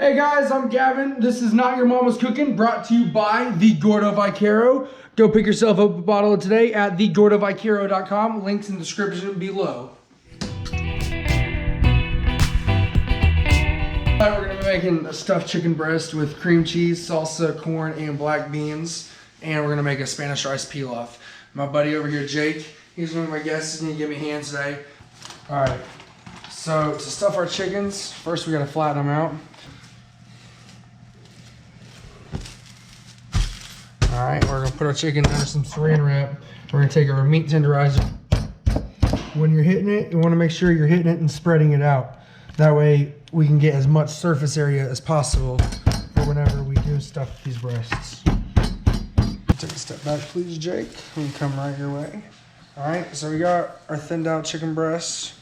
Hey guys, I'm Gavin. This is Not Your Mama's Cooking, brought to you by the Gordo Vaquero. Go pick yourself up a bottle of today at thegordovaquero.com. Links in the description below. We're gonna be making a stuffed chicken breast with cream cheese, salsa, corn, and black beans. And we're gonna make a Spanish rice pilaf. My buddy over here, Jake, he's one of my guests. He's gonna give me a hand today. All right, so to stuff our chickens, first we gotta flatten them out. All right, we're gonna put our chicken under some saran wrap. We're gonna take our meat tenderizer. When you're hitting it, you wanna make sure you're hitting it and spreading it out. That way we can get as much surface area as possible for whenever we do stuff these breasts. Take a step back, please, Jake. We can come right your way. All right, so we got our thinned out chicken breast,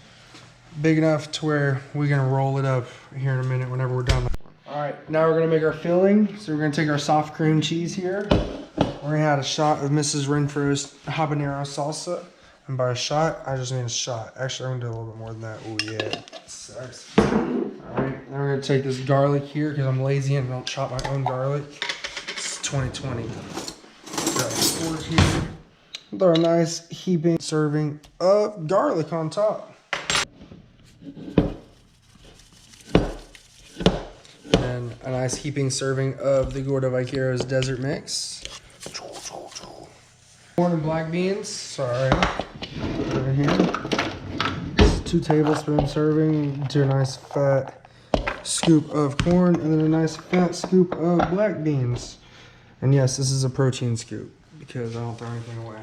big enough to where we're gonna roll it up here in a minute whenever we're done. All right, now we're gonna make our filling. So we're gonna take our soft cream cheese here. We're gonna add a shot of Mrs. Renfro's habanero salsa. And by a shot, I just mean a shot. Actually, I'm gonna do a little bit more than that. Oh yeah, sucks. All right, now we're gonna take this garlic here because I'm lazy and don't chop my own garlic. It's 2020. Got a fork here. Throw a nice heaping serving of garlic on top. And a nice heaping serving of the Gordo Vaquero's Desert Mix. Corn and black beans, sorry. Over here. It's 2 tablespoon serving to a nice fat scoop of corn and then a nice fat scoop of black beans. And yes, this is a protein scoop because I don't throw anything away.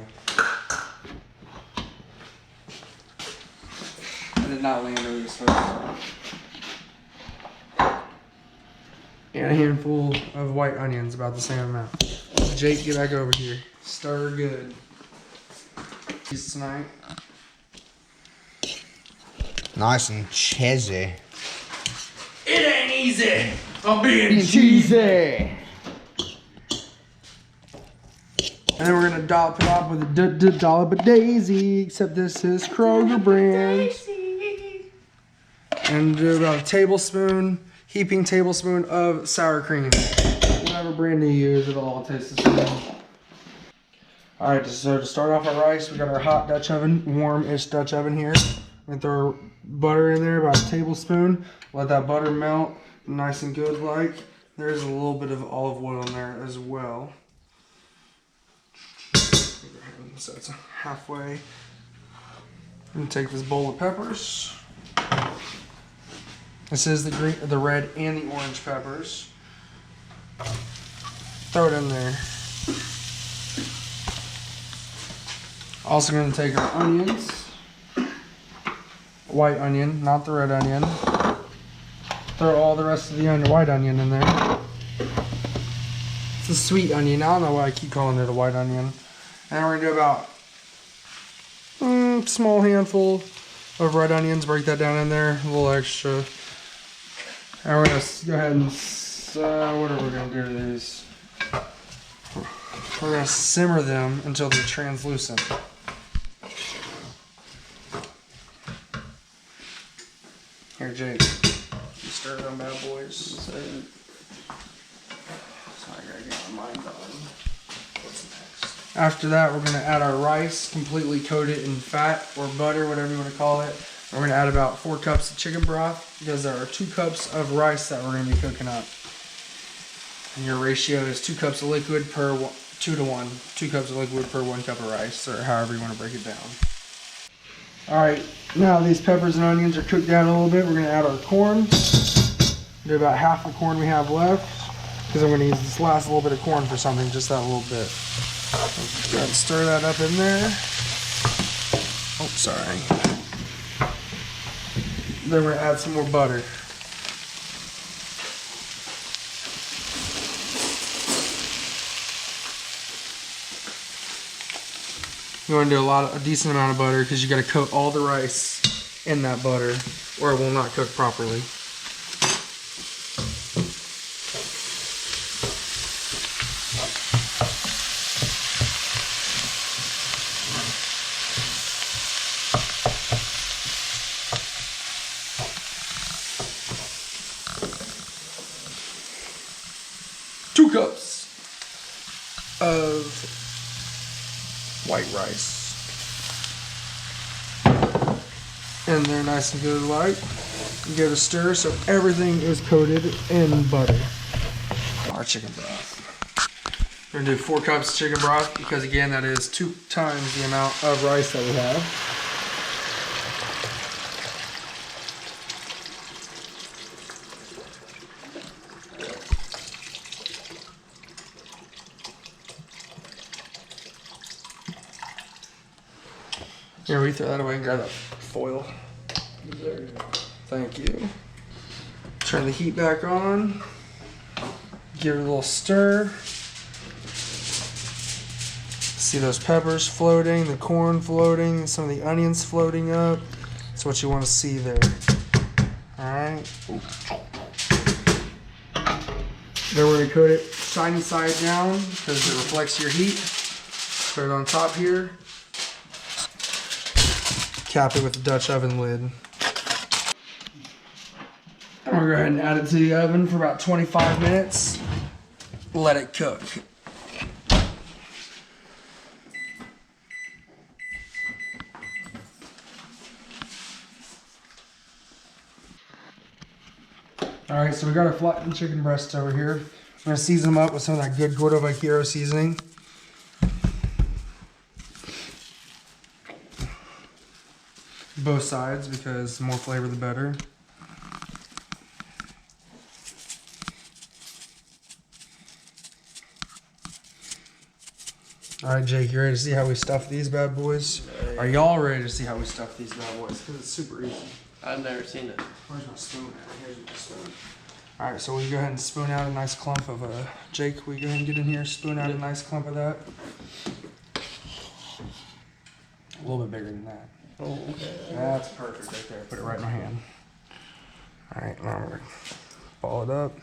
I did not land over this first. And a handful of white onions, about the same amount. Jake, get back over here. Stir good. These tonight. Nice and cheesy. It ain't easy. I'm being cheesy. And then we're gonna dollop it off with a dollop of daisy, except this is Kroger brand. And do about a tablespoon, heaping tablespoon of sour cream. Whatever brand you use, it'll all taste the same. All right, so to start off our rice, we got our hot Dutch oven, warm-ish Dutch oven here. We throw butter in there, about a tablespoon. Let that butter melt, nice and good like. There's a little bit of olive oil in there as well. So it's halfway. I'm gonna take this bowl of peppers. This is the green, the red, and the orange peppers. Throw it in there. Also going to take our onions. White onion, not the red onion. Throw all the rest of the white onion in there. It's a sweet onion. I don't know why I keep calling it a white onion. And then we're going to do about a small handful of red onions. Break that down in there. A little extra. And we're going to go ahead and what are we going to do to these? We're going to simmer them until they're translucent. Here, Jake, you stir them bad boys. So I gotta get my mind on. What's next? After that, we're going to add our rice, completely coated in fat or butter, whatever you want to call it. We're going to add about 4 cups of chicken broth because there are 2 cups of rice that we're going to be cooking up. And your ratio is 2 cups of liquid per 2 to 1. 2 cups of liquid per 1 cup of rice, or however you want to break it down. Alright, now these peppers and onions are cooked down a little bit. We're going to add our corn. Do about half the corn we have left, because I'm going to use this last little bit of corn for something, just that little bit. Go ahead and stir that up in there. Oh, sorry. Then we're going to add some more butter. You want to do a decent amount of butter because you got to coat all the rice in that butter or it will not cook properly. 2 cups of white rice. And they're nice and good light. Give it a stir so everything is coated in butter. Our chicken broth. We're gonna do 4 cups of chicken broth because again that is 2 times the amount of rice that we have. Here, we throw that away and grab that foil. Thank you. Turn the heat back on. Give it a little stir. See those peppers floating, the corn floating, some of the onions floating up. That's what you want to see there. Alright. Then we're going to coat it shiny side down because it reflects your heat. Put it on top here. Cap it with the Dutch oven lid. I'm gonna go ahead and add it to the oven for about 25 minutes. Let it cook. Alright, so we got our flattened chicken breasts over here. I'm gonna season them up with some of that good Gordo Vaquero seasoning. Both sides because the more flavor the better. Alright, Jake, you ready to see how we stuff these bad boys? Are y'all ready to see how we stuff these bad boys? Because it's super easy. I've never seen it. Where's my spoon at? Here's my spoon. Alright, so we go ahead and spoon out a nice clump of Jake, we go ahead and get in here, spoon out a nice clump of that. A little bit bigger than that. Oh, okay. That's perfect right there. Put it right in my hand. Alright, now we're gonna ball it up.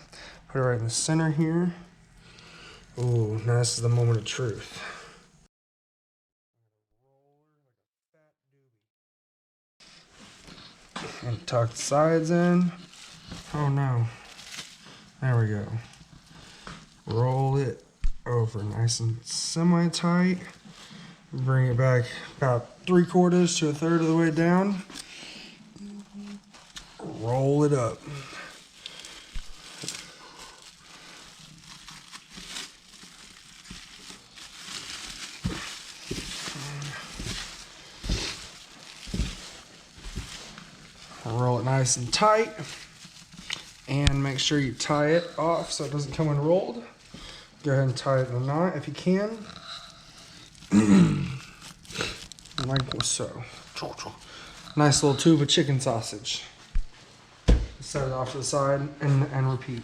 Put it right in the center here. Ooh, now this is the moment of truth. And tuck the sides in. Oh no. There we go. Roll it over nice and semi-tight. Bring it back about 3/4 to 1/3 of the way down. Roll it up. Roll it nice and tight. And make sure you tie it off so it doesn't come unrolled. Go ahead and tie it in a knot if you can. Like so. Nice little tube of chicken sausage. Set it off to the side and repeat.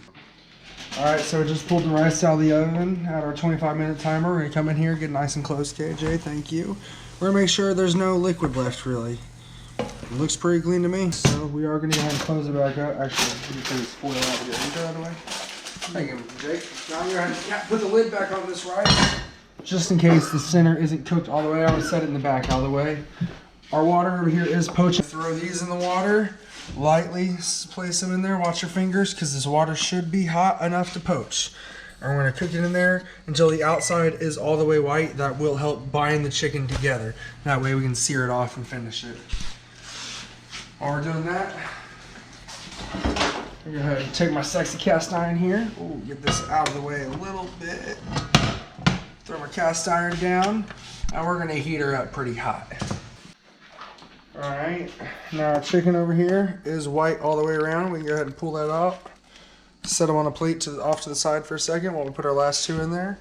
Alright, so we just pulled the rice out of the oven at our 25-minute timer. We're going to come in here, get nice and close, KJ. Thank you. We're going to make sure there's no liquid left, really. It looks pretty clean to me. So we are going to go ahead and close it back up. Actually, let me take this foil out of here. Get that out of the way. Thank you, Jake. Now I'm going to put the lid back on this rice. Just in case the center isn't cooked all the way, I would set it in the back all the way. Our water over here is poaching. Throw these in the water. Lightly place them in there. Watch your fingers because this water should be hot enough to poach. And we're going to cook it in there until the outside is all the way white. That will help bind the chicken together. That way we can sear it off and finish it. While we're doing that, I'm going to go ahead and take my sexy cast iron here. Ooh, get this out of the way a little bit. Throw my cast iron down, and we're going to heat her up pretty hot. Alright, now our chicken over here is white all the way around. We can go ahead and pull that out. Set them on a plate off to the side for a second while we put our last 2 in there.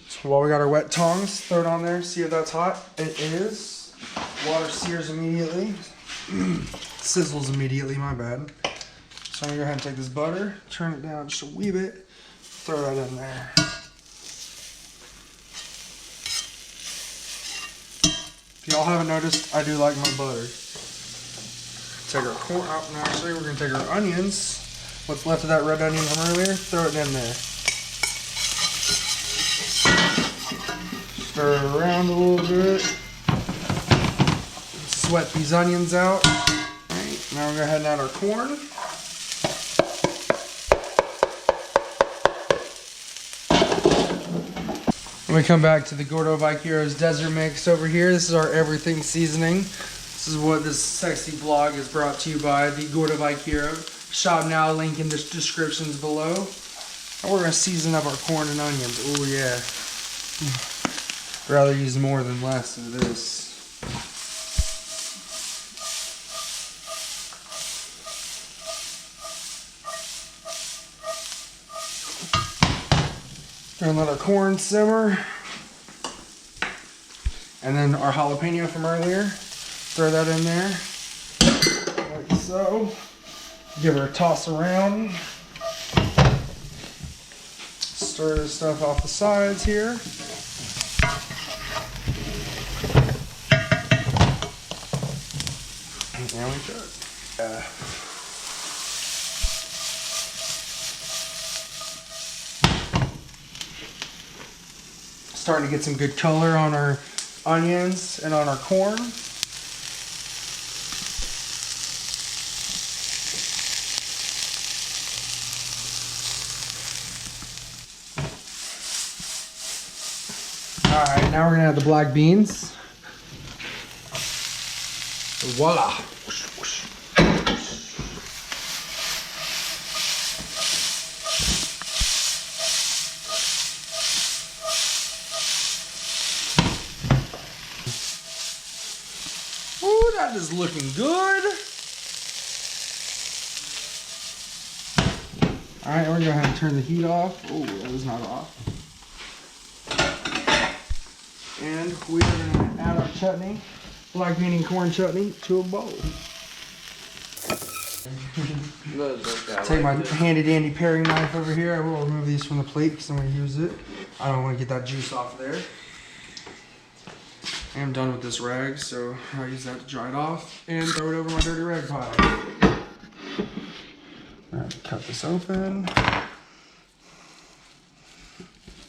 So while we got our wet tongs, throw it on there, see if that's hot. It is. Water sears immediately. Sizzles immediately, my bad. So I'm going to go ahead and take this butter, turn it down just a wee bit, throw that in there. If y'all haven't noticed, I do like my butter. Take our corn out, and actually we're going to take our onions, what's left of that red onion from earlier, throw it in there. Stir it around a little bit. Sweat these onions out. Alright, now we're going to go ahead and add our corn. When we come back to the Gordo Vaquero's Desert Mix over here, this is our everything seasoning. This is what this sexy vlog is brought to you by the Gordo Vaquero. Shop now, link in the descriptions below. And we're gonna season up our corn and onions. Oh yeah. Rather use more than less of this. Gonna let our corn simmer. And then our jalapeno from earlier. Throw that in there. Like so. Give her a toss around. Stir this stuff off the sides here. And there we go. Starting to get some good color on our onions and on our corn. Alright, now we're gonna add the black beans. Voila! Whoosh, whoosh. Ooh, that is looking good. Alright, we're gonna go ahead and turn the heat off. Oh, that is not off. And we're going to add our chutney, black bean and corn chutney, to a bowl. Take my handy dandy paring knife over here. I will remove these from the plate because I'm going to use it. I don't want to get that juice off there. I am done with this rag, so I use that to dry it off and throw it over my dirty rag pile. Alright, cut this open.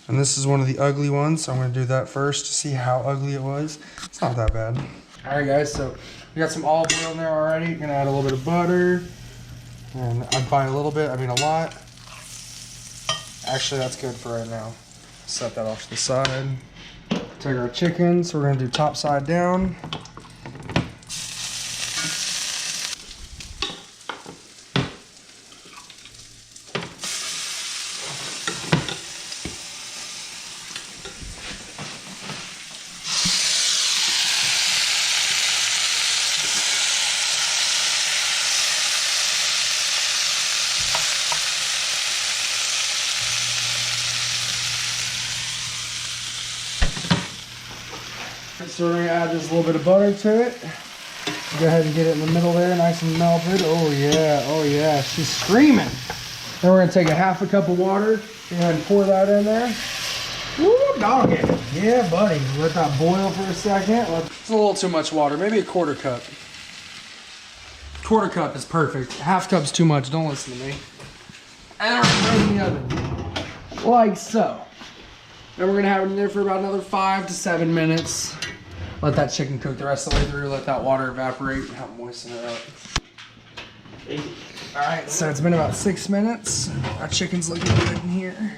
And this is one of the ugly ones, so I'm going to do that first to see how ugly it was. It's not that bad. Alright guys, so we got some olive oil in there already. You're going to add a little bit of butter. And by a little bit, I mean a lot. Actually, that's good for right now. Set that off to the side. Take our chicken, so we're going to do top side down. So we're going to add just a little bit of butter to it. Go ahead and get it in the middle there, nice and melted. Oh yeah, she's screaming. Then we're going to take a half a cup of water. Go ahead and pour that in there. Woo, doggy. Yeah, buddy. Let that boil for a second. It's a little too much water, maybe a quarter cup. Quarter cup is perfect. Half cup's too much, don't listen to me. And then we're going to throw it in the oven. Like so. Then we're going to have it in there for about another 5 to 7 minutes. Let that chicken cook the rest of the way through. Let that water evaporate and help moisten it up. Alright, so it's been about 6 minutes. Our chicken's looking good in here.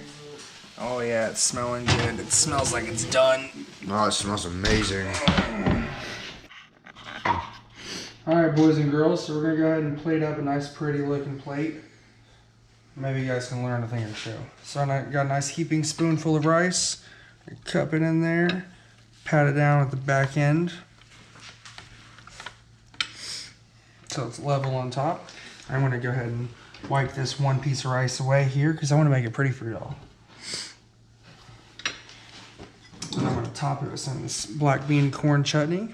Oh yeah, it's smelling good. It smells like it's done. Oh, it smells amazing. Alright, boys and girls, so we're going to go ahead and plate up a nice pretty looking plate. Maybe you guys can learn a thing or two. So I got a nice heaping spoonful of rice. Cup it in there. Pat it down at the back end so it's level on top. I'm going to go ahead and wipe this one piece of rice away here because I want to make it pretty for y'all. And I'm going to top it with some of this black bean corn chutney.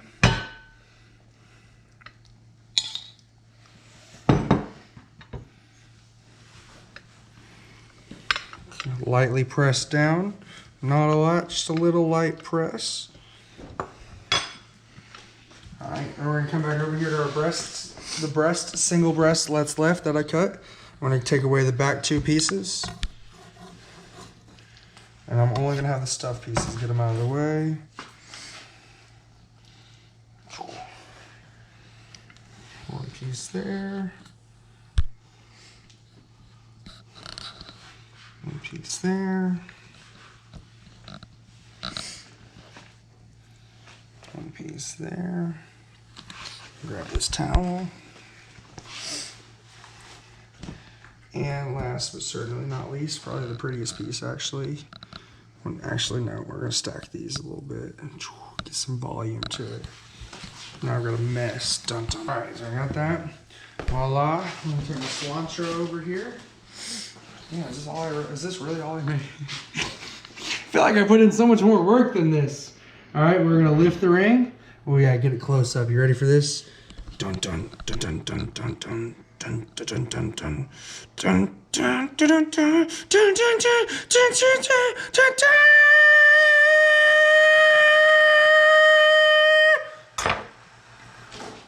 Lightly press down. Not a lot, just a little light press. Alright, and we're going to come back over here to our breasts. The single breast that's left that I cut. I'm going to take away the back 2 pieces. And I'm only going to have the stuffed pieces. Get them out of the way. One piece there. One piece there. piece there. Grab this towel. And last but certainly not least, probably the prettiest piece actually. Actually, no, we're gonna stack these a little bit and get some volume to it. Now we're gonna mess. Dun, dun. All right, so I got that. Voila. I'm gonna turn the cilantro over here. Yeah, is this really all I made? I feel like I put in so much more work than this. All right, we're gonna lift the ring. Oh yeah, get it close up. You ready for this? Dun dun dun dun dun dun dun. Dun dun dun dun dun dun dun dun dun dun dun dun dun dun dun.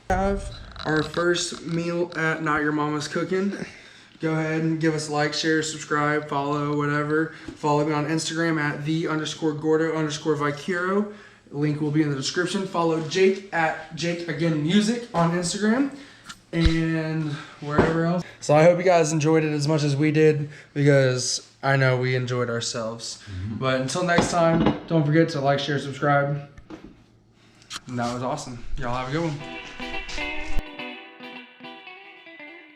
Have our first meal at Not Your Mama's Cooking. Go ahead and give us a like, share, subscribe, follow, whatever. Follow me on Instagram at _Gordo_Vaquero. Link will be in the description. Follow Jake at Jake Again Music on Instagram. And wherever else. So I hope you guys enjoyed it as much as we did, because I know we enjoyed ourselves. But until next time, don't forget to like, share, subscribe. And that was awesome. Y'all have a good one.